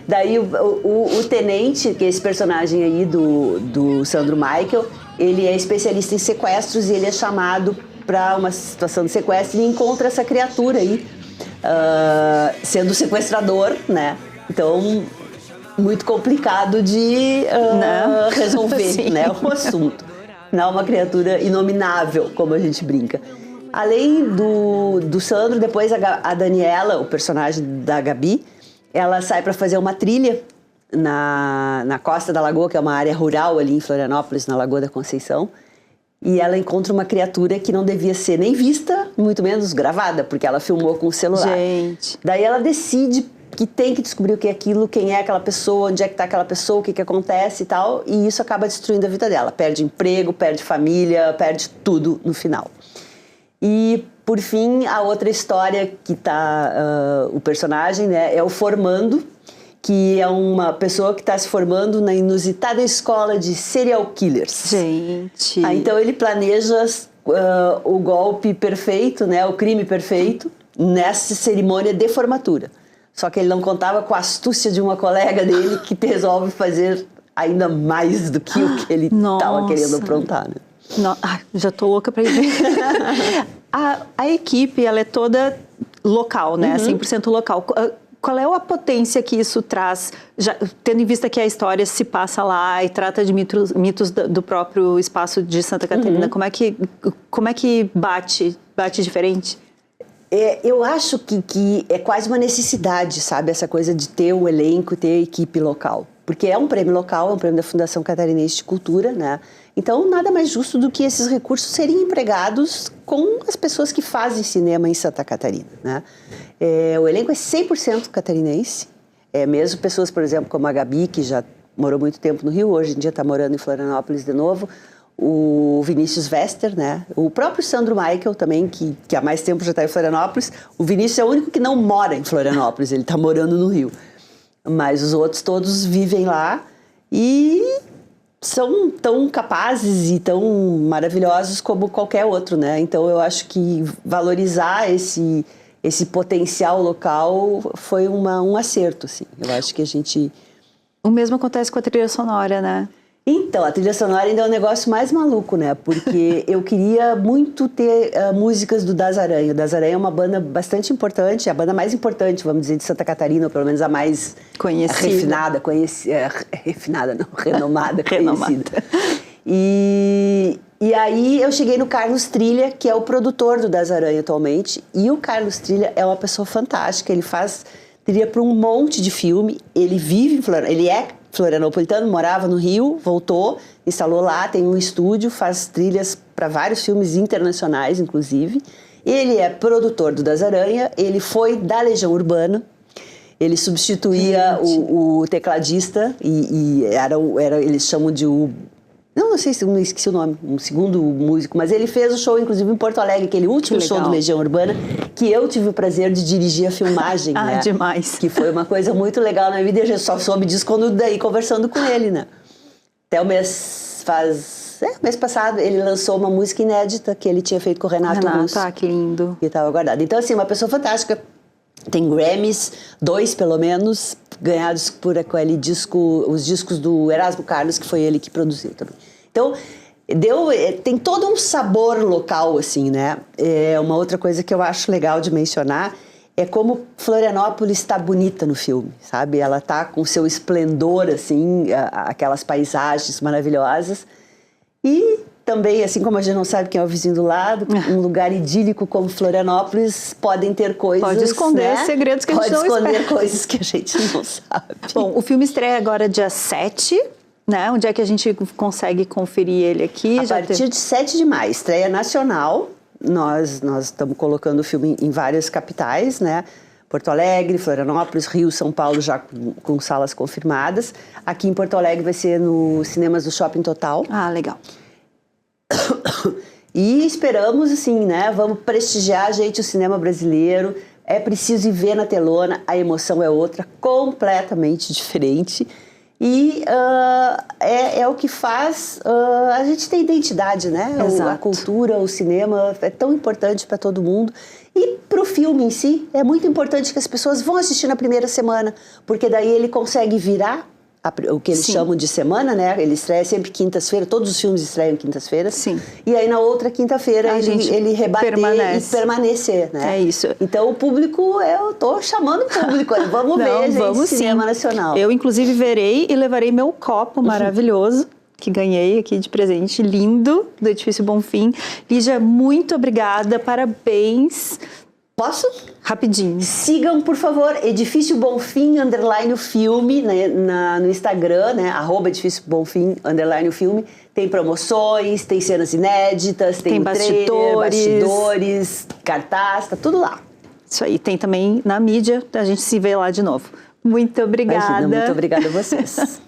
Daí, o Tenente, que é esse personagem aí do Sandro Michael, ele é especialista em sequestros e ele é chamado para uma situação de sequestro e encontra essa criatura aí, sendo sequestrador, né? Então, muito complicado de resolver, né? O assunto. Não, uma criatura inominável, como a gente brinca. Além do Sandro, depois a Daniela, o personagem da Gabi, ela sai para fazer uma trilha na Costa da Lagoa, que é uma área rural ali em Florianópolis, na Lagoa da Conceição. E ela encontra uma criatura que não devia ser nem vista, muito menos gravada, porque ela filmou com o celular. Gente. Daí ela decide que tem que descobrir o que é aquilo, quem é aquela pessoa, onde é que está aquela pessoa, o que acontece e tal, e isso acaba destruindo a vida dela. Perde emprego, perde família, perde tudo no final. E, por fim, a outra história que está o personagem, né, é o formando, que é uma pessoa que está se formando na inusitada escola de serial killers. Gente! Então ele planeja o golpe perfeito, né, o crime perfeito, nessa cerimônia de formatura. Só que ele não contava com a astúcia de uma colega dele que resolve fazer ainda mais do que o que ele estava querendo aprontar, né? Já tô louca para ir ver. A equipe, ela é toda local, né? 100% local. Qual é a potência que isso traz, tendo em vista que a história se passa lá e trata de mitos do próprio espaço de Santa Catarina? Como é que bate diferente? Eu acho que é quase uma necessidade, sabe? Essa coisa de ter o elenco, ter a equipe local. Porque é um prêmio local, é um prêmio da Fundação Catarinense de Cultura, né? Então, nada mais justo do que esses recursos serem empregados com as pessoas que fazem cinema em Santa Catarina, né? O elenco é 100% catarinense. Mesmo pessoas, por exemplo, como a Gabi, que já morou muito tempo no Rio, hoje em dia está morando em Florianópolis de novo. O Vinícius Vester, né? O próprio Sandro Michael também, que há mais tempo já está em Florianópolis. O Vinícius é o único que não mora em Florianópolis, ele está morando no Rio. Mas os outros todos vivem lá e são tão capazes e tão maravilhosos como qualquer outro, né? Então eu acho que valorizar esse potencial local foi um acerto, assim. Eu acho que a gente... O mesmo acontece com a trilha sonora, né? Então, a trilha sonora ainda é um negócio mais maluco, né? Porque eu queria muito ter músicas do Das Aranha. O Das Aranha é uma banda bastante importante, a banda mais importante, vamos dizer, de Santa Catarina, ou pelo menos a mais refinada, renomada, conhecida. E aí eu cheguei no Carlos Trilha, que é o produtor do Das Aranha atualmente, e o Carlos Trilha é uma pessoa fantástica, ele faz trilha para um monte de filme, ele vive em Florianópolis, ele é florianopolitano, morava no Rio, voltou, instalou lá, tem um estúdio, faz trilhas para vários filmes internacionais, inclusive. Ele é produtor do Das Aranha, ele foi da Legião Urbana, ele substituía o tecladista e eles chamam de não sei se eu esqueci o nome, um segundo músico, mas ele fez o show, inclusive, em Porto Alegre, aquele último show do Legião Urbana, que eu tive o prazer de dirigir a filmagem, né? Demais. Que foi uma coisa muito legal na minha vida, e a gente só soube disso quando daí conversando com ele, né? Até o mês passado, ele lançou uma música inédita que ele tinha feito com o Renato Russo. Que lindo. Que estava guardada. Então, assim, uma pessoa fantástica, Tem Grammys, 2 pelo menos, ganhados por aquele disco, os discos do Erasmo Carlos, que foi ele que produziu também. Então, tem todo um sabor local, assim, né? Uma outra coisa que eu acho legal de mencionar é como Florianópolis está bonita no filme, sabe? Ela tá com seu esplendor, assim, aquelas paisagens maravilhosas. E também, assim como a gente não sabe quem é o vizinho do lado, um lugar idílico como Florianópolis podem ter coisas... Pode esconder segredos que a gente não espera. Pode esconder coisas que a gente não sabe. Bom, o filme estreia agora dia 7, né? Onde é que a gente consegue conferir ele aqui? A partir de 7 de maio, estreia nacional. Nós estamos colocando o filme em várias capitais, né? Porto Alegre, Florianópolis, Rio, São Paulo, já com salas confirmadas. Aqui em Porto Alegre vai ser nos cinemas do Shopping Total. Ah, legal. E esperamos, assim, né? Vamos prestigiar, gente, o cinema brasileiro. É preciso ir ver na telona, a emoção é outra, completamente diferente. E é o que faz a gente ter identidade, né? A cultura, o cinema é tão importante para todo mundo. E para o filme em si, é muito importante que as pessoas vão assistir na primeira semana, porque daí ele consegue virar o que eles chamam de semana, né? Ele estreia sempre quintas-feiras, todos os filmes estreiam quintas-feiras. Sim. E aí na outra quinta-feira ele rebater e permanecer, né? É isso. Então o público, eu tô chamando o público, vamos ver, gente, vamos cinema nacional. Eu, inclusive, verei e levarei meu copo maravilhoso, que ganhei aqui de presente, lindo, do Edifício Bonfim. Lígia, muito obrigada, parabéns. Posso? Rapidinho. Sigam, por favor, Edifício Bonfim, _ o filme, né, no Instagram, né, @Edifício Bonfim, _ o filme. Tem promoções, tem cenas inéditas, tem bastidores, cartaz, tá tudo lá. Isso aí, tem também na mídia, a gente se vê lá de novo. Muito obrigada. Imagina, muito obrigada a vocês.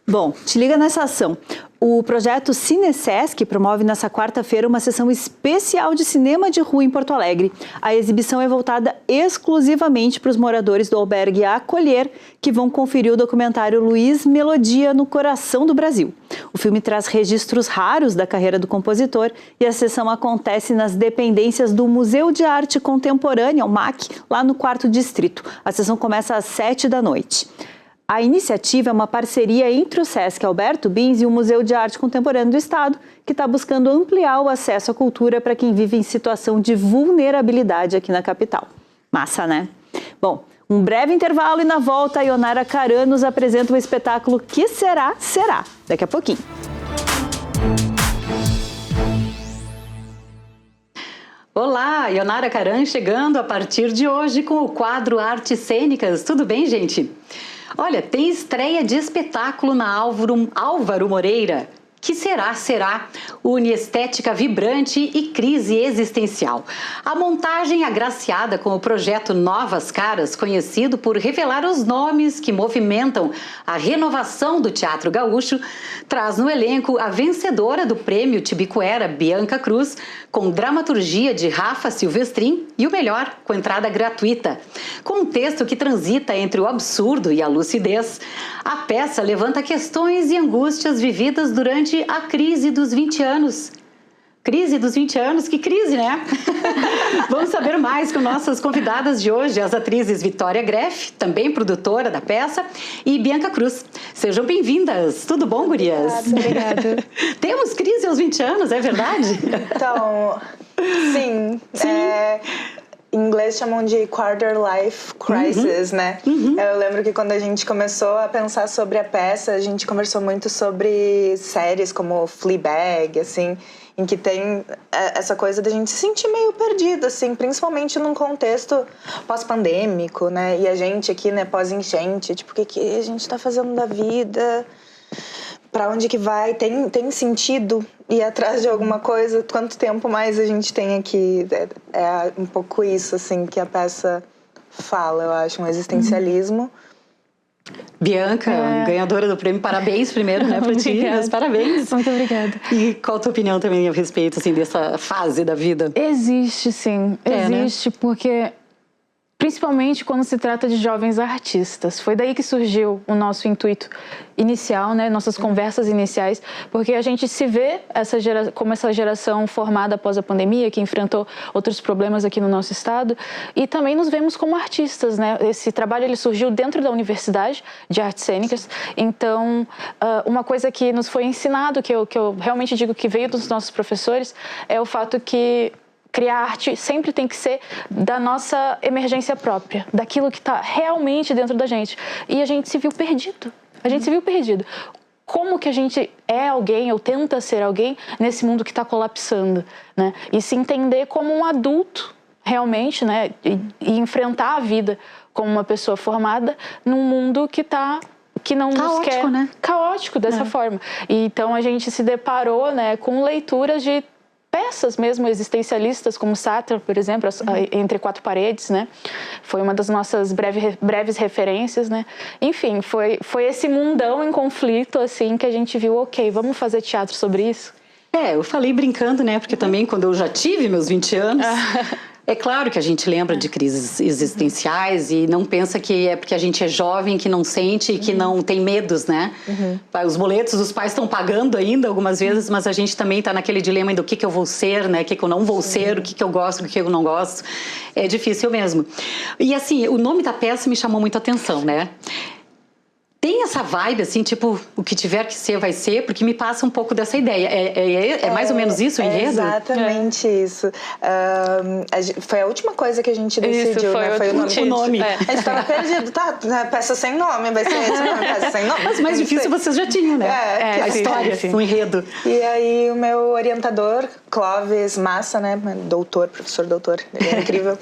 Bom, te liga nessa ação. O projeto CineSesc promove nessa quarta-feira uma sessão especial de cinema de rua em Porto Alegre. A exibição é voltada exclusivamente para os moradores do albergue Acolher, que vão conferir o documentário Luiz Melodia no Coração do Brasil. O filme traz registros raros da carreira do compositor e a sessão acontece nas dependências do Museu de Arte Contemporânea, o MAC, lá no 4º Distrito. A sessão começa às 7 da noite. A iniciativa é uma parceria entre o Sesc Alberto Bins e o Museu de Arte Contemporânea do Estado, que está buscando ampliar o acesso à cultura para quem vive em situação de vulnerabilidade aqui na capital. Massa, né? Bom, um breve intervalo e na volta a Ionara Caran nos apresenta o espetáculo Que Será, Será, daqui a pouquinho. Olá, Ionara Caran chegando a partir de hoje com o quadro Artes Cênicas. Tudo bem, gente? Olha, tem estreia de espetáculo na Álvaro Moreira. Que será? Será? Une estética vibrante e crise existencial. A montagem agraciada com o projeto Novas Caras, conhecido por revelar os nomes que movimentam a renovação do Teatro Gaúcho, traz no elenco a vencedora do Prêmio Tibicuera, Bianca Cruz, com dramaturgia de Rafa Silvestrin e o melhor, com entrada gratuita. Com um texto que transita entre o absurdo e a lucidez, a peça levanta questões e angústias vividas durante a crise dos 20 anos. Crise dos 20 anos? Que crise, né? Vamos saber mais com nossas convidadas de hoje, as atrizes Vitória Greff, também produtora da peça, e Bianca Cruz. Sejam bem-vindas. Tudo bom, gurias? Obrigada. Temos crise aos 20 anos, é verdade? Então, sim. Em inglês chamam de quarter life crisis, né? Eu lembro que quando a gente começou a pensar sobre a peça, a gente conversou muito sobre séries como Fleabag, assim, em que tem essa coisa da gente se sentir meio perdido, assim, principalmente num contexto pós-pandêmico, né? E a gente aqui, né, pós-enchente, tipo, o que a gente tá fazendo da vida? Pra onde que vai? Tem sentido ir atrás de alguma coisa? Quanto tempo mais a gente tem aqui? É um pouco isso, assim, que a peça fala, eu acho, um existencialismo. Bianca, ganhadora do prêmio, parabéns primeiro, né, pra ti, meus parabéns. Muito obrigada. E qual a tua opinião também a respeito, assim, dessa fase da vida? Existe, sim. Existe, né? Porque principalmente quando se trata de jovens artistas. Foi daí que surgiu o nosso intuito inicial, né? Nossas conversas iniciais, porque a gente se vê como essa geração formada após a pandemia, que enfrentou outros problemas aqui no nosso estado, e também nos vemos como artistas, né? Esse trabalho ele surgiu dentro da Universidade de Artes Cênicas, então uma coisa que nos foi ensinado, que eu realmente digo que veio dos nossos professores, é o fato que criar arte sempre tem que ser da nossa emergência própria, daquilo que está realmente dentro da gente. E a gente se viu perdido. A gente se viu perdido. Como que a gente é alguém ou tenta ser alguém nesse mundo que está colapsando, né? E se entender como um adulto, realmente, né? E enfrentar a vida como uma pessoa formada num mundo que não nos quer... né? Caótico, dessa forma. E, então, a gente se deparou, né, com leituras de peças mesmo existencialistas, como Sartre, por exemplo, Entre Quatro Paredes, né? Foi uma das nossas breves referências, né? Enfim, foi esse mundão em conflito, assim, que a gente viu, ok, vamos fazer teatro sobre isso? Eu falei brincando, né? Porque também quando eu já tive meus 20 anos... É claro que a gente lembra de crises existenciais e não pensa que é porque a gente é jovem que não sente e que não tem medos, né? Os boletos os pais estão pagando ainda algumas vezes, mas a gente também está naquele dilema do que eu vou ser, né? O que eu não vou ser, o que eu gosto, o que eu não gosto. É difícil mesmo. E assim, o nome da peça me chamou muito a atenção, né? Tem essa vibe, assim, tipo, o que tiver que ser, vai ser, porque me passa um pouco dessa ideia. É mais ou menos isso o enredo? Exatamente isso. Foi a última coisa que a gente decidiu, né? Foi o nome. A gente estava perdido, peça sem nome, vai ser peça sem nome. Mas mais difícil vocês já tinham, né? A história, o enredo. E aí o meu orientador, Clóvis Massa, né? Professor doutor, ele é incrível.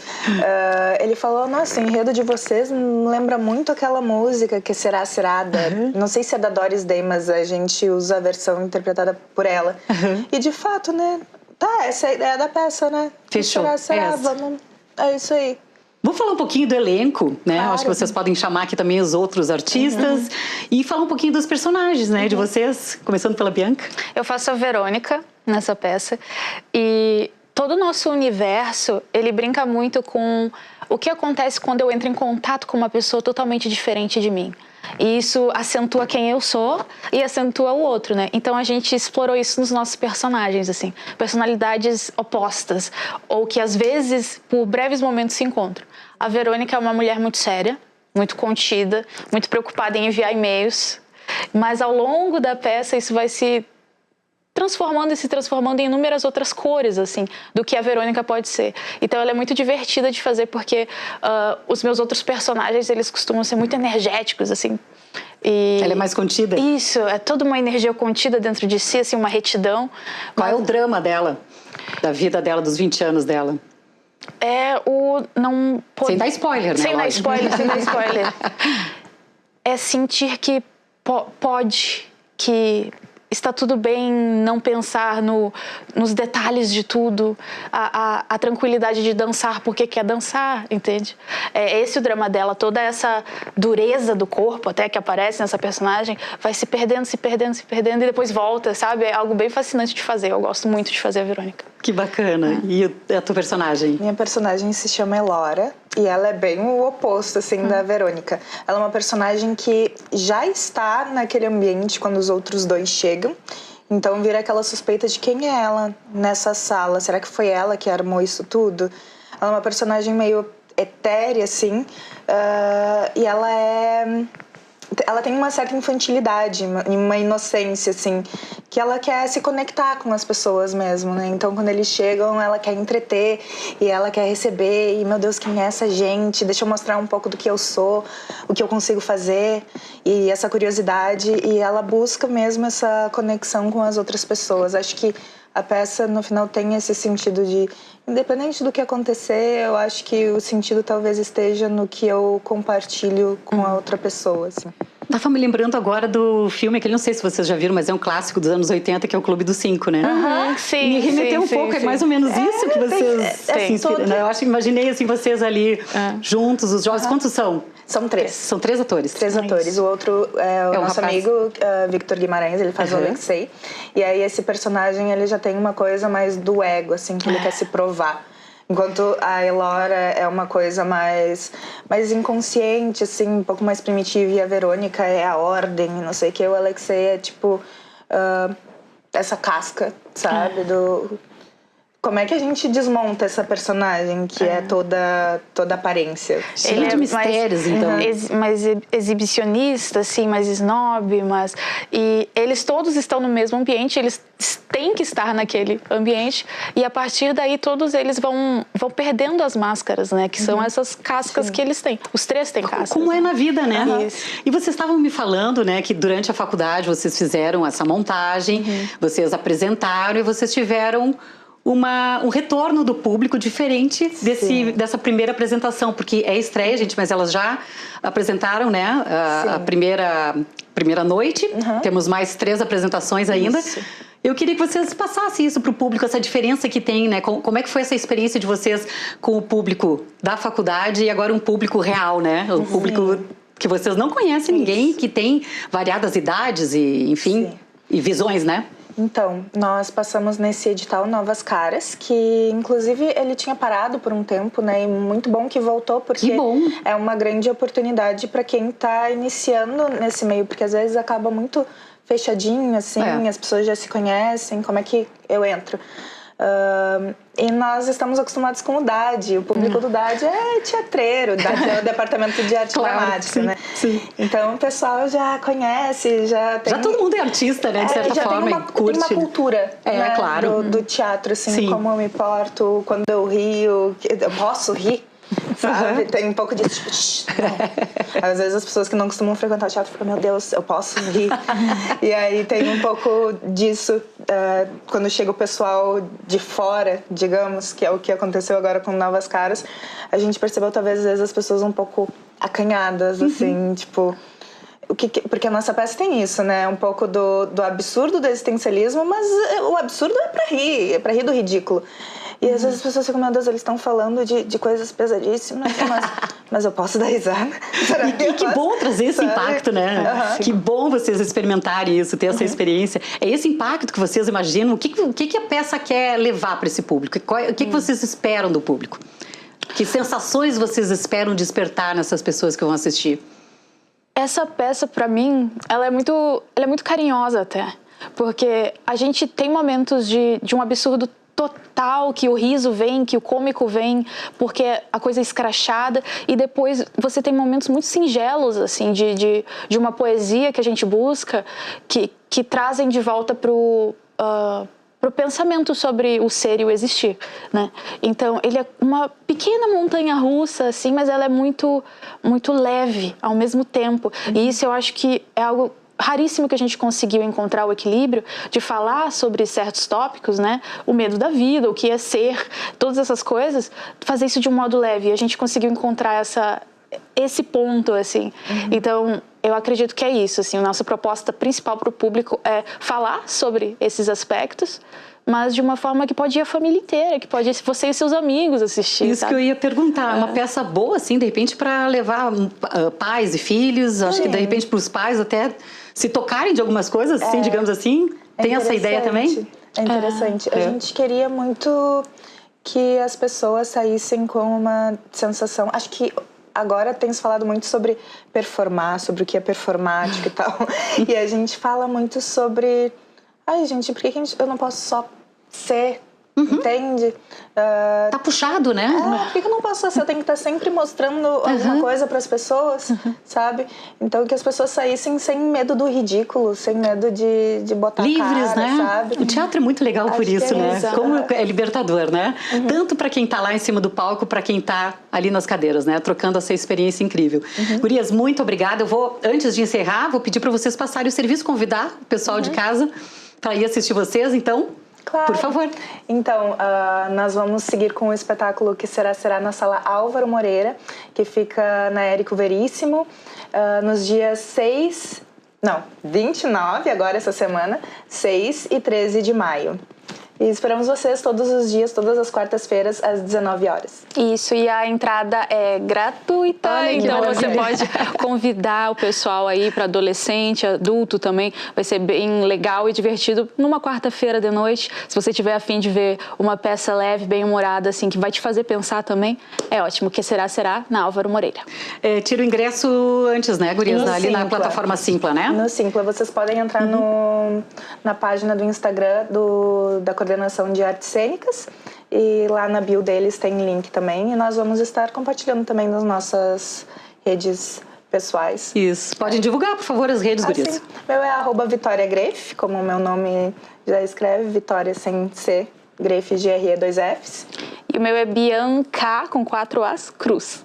Ele falou, nossa, o enredo de vocês me lembra muito aquela música que será. Não sei se é da Doris Day, mas a gente usa a versão interpretada por ela. E de fato, né? Essa é a ideia da peça, né? Fechou. É isso aí. Vou falar um pouquinho do elenco, né? Claro. Acho que vocês podem chamar aqui também os outros artistas e falar um pouquinho dos personagens, né? De vocês, começando pela Bianca. Eu faço a Verônica nessa peça e todo o nosso universo, ele brinca muito com o que acontece quando eu entro em contato com uma pessoa totalmente diferente de mim. E isso acentua quem eu sou e acentua o outro, né? Então a gente explorou isso nos nossos personagens, assim. Personalidades opostas, ou que às vezes, por breves momentos, se encontram. A Verônica é uma mulher muito séria, muito contida, muito preocupada em enviar e-mails. Mas ao longo da peça isso vai se transformando em inúmeras outras cores, assim, do que a Verônica pode ser. Então ela é muito divertida de fazer porque os meus outros personagens, eles costumam ser muito energéticos, assim. E ela é mais contida? Isso, é toda uma energia contida dentro de si, assim, uma retidão. Qual é o drama dela, da vida dela, dos 20 anos dela? Sem dar spoiler, né? Sem dar spoiler. É sentir que pode, que está tudo bem não pensar nos detalhes de tudo, a tranquilidade de dançar porque quer dançar, entende? É esse o drama dela, toda essa dureza do corpo até que aparece nessa personagem vai se perdendo e depois volta, sabe? É algo bem fascinante de fazer, eu gosto muito de fazer a Verônica. Que bacana. E a tua personagem? Minha personagem se chama Elora e ela é bem o oposto, assim, da Verônica. Ela é uma personagem que já está naquele ambiente quando os outros dois chegam. Então vira aquela suspeita de quem é ela nessa sala. Será que foi ela que armou isso tudo? Ela é uma personagem meio etérea, assim, e ela tem uma certa infantilidade, uma inocência, assim, que ela quer se conectar com as pessoas mesmo, né? Então, quando eles chegam, ela quer entreter e ela quer receber. E, meu Deus, quem é essa gente? Deixa eu mostrar um pouco do que eu sou, o que eu consigo fazer. E essa curiosidade. E ela busca mesmo essa conexão com as outras pessoas. Acho que a peça, no final, tem esse sentido de... Independente do que acontecer, eu acho que o sentido talvez esteja no que eu compartilho com a outra pessoa, assim. Tava me lembrando agora do filme, que não sei se vocês já viram, mas é um clássico dos anos 80, que é o Clube dos Cinco, né? Sim, me remeteu um pouco, é mais ou menos isso que vocês se inspiram, né? Eu imaginei assim, vocês ali juntos, os jovens. Quantos são? São 3. São 3 atores? 3 atores. O outro é o nosso amigo, Victor Guimarães, ele faz o Alexei. E aí esse personagem, ele já tem uma coisa mais do ego, assim, que ele quer se provar. Enquanto a Elora é uma coisa mais inconsciente, assim, um pouco mais primitiva, e a Verônica é a ordem, não sei o que, o Alexei é tipo essa casca, sabe? Como é que a gente desmonta essa personagem que é toda aparência? Ele de mistérios, então. Mais exibicionista, assim, mais snob, e eles todos estão no mesmo ambiente, eles têm que estar naquele ambiente, e a partir daí todos eles vão perdendo as máscaras, né? Que são essas cascas que eles têm. Os três têm cascas. Como é na vida, né? E vocês estavam me falando, né, que durante a faculdade vocês fizeram essa montagem, vocês apresentaram e vocês tiveram um retorno do público diferente dessa primeira apresentação, porque é estreia, gente, mas elas já apresentaram, né, a primeira noite, temos mais 3 apresentações ainda. Eu queria que vocês passassem isso para o público, essa diferença que tem, né, como é que foi essa experiência de vocês com o público da faculdade e agora um público real, né, o público que vocês não conhecem ninguém, que tem variadas idades e, enfim, e visões, né? Então, nós passamos nesse edital Novas Caras, que inclusive ele tinha parado por um tempo, né? E muito bom que voltou, porque é uma grande oportunidade para quem está iniciando nesse meio, porque às vezes acaba muito fechadinho, assim, as pessoas já se conhecem, como é que eu entro? E nós estamos acostumados com o DAD, o público do DAD é teatreiro, o DAD é o Departamento de Arte Dramática, né? Então o pessoal já conhece, já todo mundo é artista, né? De certa forma, curte. Tem uma cultura, né? Claro. Do teatro, assim, como eu me porto, quando eu rio, eu posso rir. Sabe? Tem um pouco de... Às vezes as pessoas que não costumam frequentar o teatro ficam, meu Deus, eu posso rir. E aí tem um pouco disso quando chega o pessoal de fora, digamos, que é o que aconteceu agora com Novas Caras. A gente percebeu talvez às vezes as pessoas um pouco acanhadas, assim, tipo... Porque a nossa peça tem isso, né? Um pouco do absurdo do existencialismo, mas o absurdo é pra rir do ridículo. E às vezes as pessoas ficam, meu Deus, eles estão falando de coisas pesadíssimas, mas eu posso dar risada. E que bom trazer esse impacto, né? Que bom vocês experimentarem isso, ter essa experiência. É esse impacto que vocês imaginam. O que a peça quer levar para esse público? O que vocês esperam do público? Que sensações vocês esperam despertar nessas pessoas que vão assistir? Essa peça, para mim, ela é muito carinhosa até. Porque a gente tem momentos de um absurdo total, que o riso vem, que o cômico vem, porque a coisa é escrachada, e depois você tem momentos muito singelos, assim, de uma poesia que a gente busca, que trazem de volta pro pensamento sobre o ser e o existir, né? Então, ele é uma pequena montanha-russa, assim, mas ela é muito, muito leve ao mesmo tempo. E isso eu acho que é algo raríssimo que a gente conseguiu encontrar o equilíbrio de falar sobre certos tópicos, né? O medo da vida, o que é ser, todas essas coisas, fazer isso de um modo leve. E a gente conseguiu encontrar esse ponto, assim. Então, eu acredito que é isso, assim. A nossa proposta principal para o público é falar sobre esses aspectos, mas de uma forma que pode ir a família inteira, que pode você e seus amigos assistir. Isso, sabe? Que eu ia perguntar, uma peça boa, assim, de repente, para levar pais e filhos, acho que de repente para os pais até se tocarem de algumas coisas, assim, digamos assim. Tem essa ideia também? É interessante. A gente queria muito que as pessoas saíssem com uma sensação... Acho que agora tem se falado muito sobre performar, sobre o que é performático e tal. E a gente fala muito sobre... Ai, gente, por que eu não posso só ser? Entende? Tá puxado, né? Por que eu não posso só ser? Eu tenho que estar sempre mostrando alguma coisa para as pessoas, sabe? Então, que as pessoas saíssem sem medo do ridículo, sem medo de botar livres, cara, né? sabe? O teatro é muito legal por isso, né? Como é libertador, né? Tanto para quem tá lá em cima do palco, para quem tá ali nas cadeiras, né? Trocando essa experiência incrível. Gurias, muito obrigada. Eu vou, antes de encerrar, vou pedir para vocês passarem o serviço, convidar o pessoal de casa para ir assistir vocês, então... Claro. Por favor. Então, nós vamos seguir com o espetáculo que será na Sala Álvaro Moreira, que fica na Érico Veríssimo, nos dias 29, agora essa semana, 6 e 13 de maio. E esperamos vocês todos os dias, todas as quartas-feiras, às 19 horas. Isso, e a entrada é gratuita, então você pode convidar o pessoal aí para adolescente, adulto também. Vai ser bem legal e divertido numa quarta-feira de noite. Se você tiver a fim de ver uma peça leve, bem humorada, assim, que vai te fazer pensar também, é ótimo. Que será na Álvaro Moreira. Tira o ingresso antes, né, gurias? Ali na plataforma Simpla, né? No Simpla. Vocês podem entrar na página do Instagram da Coordenação de Artes Cênicas e lá na bio deles tem link também e nós vamos estar compartilhando também nas nossas redes pessoais. Isso. Podem divulgar, por favor, as redes, gurias. Sim. Meu é @VitóriaGrefe, como o meu nome já escreve, Vitória sem C, Grefe, GRE, 2 Fs. E o meu é Bianca, com 4 As, Cruz.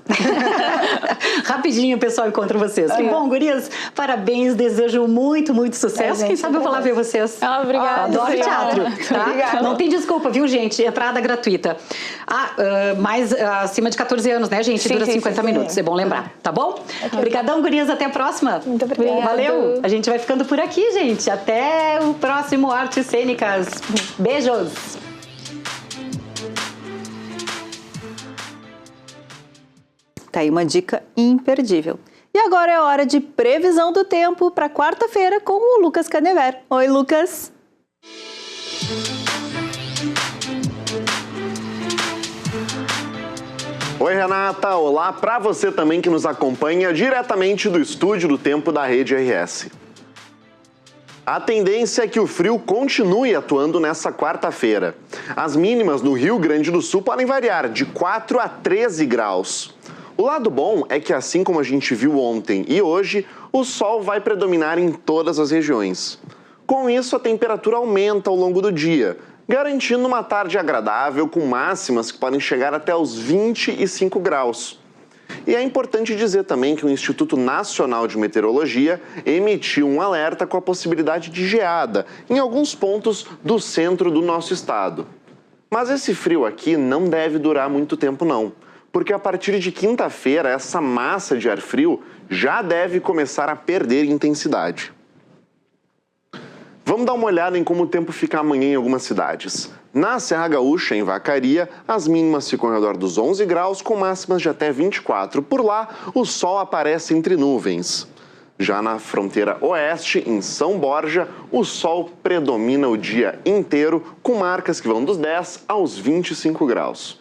Rapidinho o pessoal encontra vocês. Que bom, gurias. Parabéns, desejo muito, muito sucesso. Quem sabe eu vou lá ver vocês. Obrigada. Adoro teatro. Tá? Obrigada. Não tem desculpa, viu, gente? Entrada gratuita. Mais acima de 14 anos, né, gente? Dura 50 minutos. É bom lembrar, tá bom? Obrigadão, gurias. Até a próxima. Muito obrigada. Valeu. A gente vai ficando por aqui, gente. Até o próximo Artes Cênicas. Beijos. Tá aí uma dica imperdível. E agora é hora de previsão do tempo para quarta-feira com o Lucas Canever. Oi, Lucas! Oi, Renata! Olá para você também que nos acompanha diretamente do estúdio do Tempo da Rede RS. A tendência é que o frio continue atuando nessa quarta-feira. As mínimas no Rio Grande do Sul podem variar de 4 a 13 graus. O lado bom é que, assim como a gente viu ontem e hoje, o sol vai predominar em todas as regiões. Com isso, a temperatura aumenta ao longo do dia, garantindo uma tarde agradável com máximas que podem chegar até os 25 graus. E é importante dizer também que o Instituto Nacional de Meteorologia emitiu um alerta com a possibilidade de geada em alguns pontos do centro do nosso estado. Mas esse frio aqui não deve durar muito tempo não, porque a partir de quinta-feira essa massa de ar frio já deve começar a perder intensidade. Vamos dar uma olhada em como o tempo fica amanhã em algumas cidades. Na Serra Gaúcha, em Vacaria, as mínimas ficam ao redor dos 11 graus, com máximas de até 24. Por lá, o sol aparece entre nuvens. Já na fronteira oeste, em São Borja, o sol predomina o dia inteiro, com marcas que vão dos 10 aos 25 graus.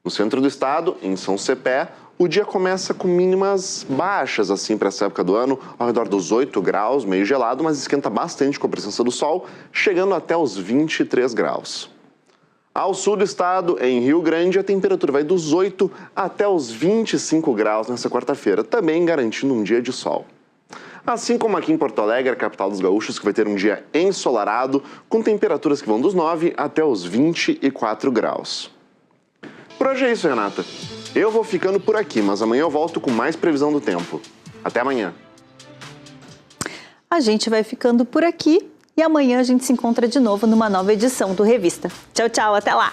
No centro do estado, em São Cepé, o dia começa com mínimas baixas, assim, para essa época do ano, ao redor dos 8 graus, meio gelado, mas esquenta bastante com a presença do sol, chegando até os 23 graus. Ao sul do estado, em Rio Grande, a temperatura vai dos 8 até os 25 graus nessa quarta-feira, também garantindo um dia de sol. Assim como aqui em Porto Alegre, a capital dos gaúchos, que vai ter um dia ensolarado, com temperaturas que vão dos 9 até os 24 graus. Por hoje é isso, Renata. Eu vou ficando por aqui, mas amanhã eu volto com mais previsão do tempo. Até amanhã. A gente vai ficando por aqui e amanhã a gente se encontra de novo numa nova edição do Revista. Tchau, tchau, até lá!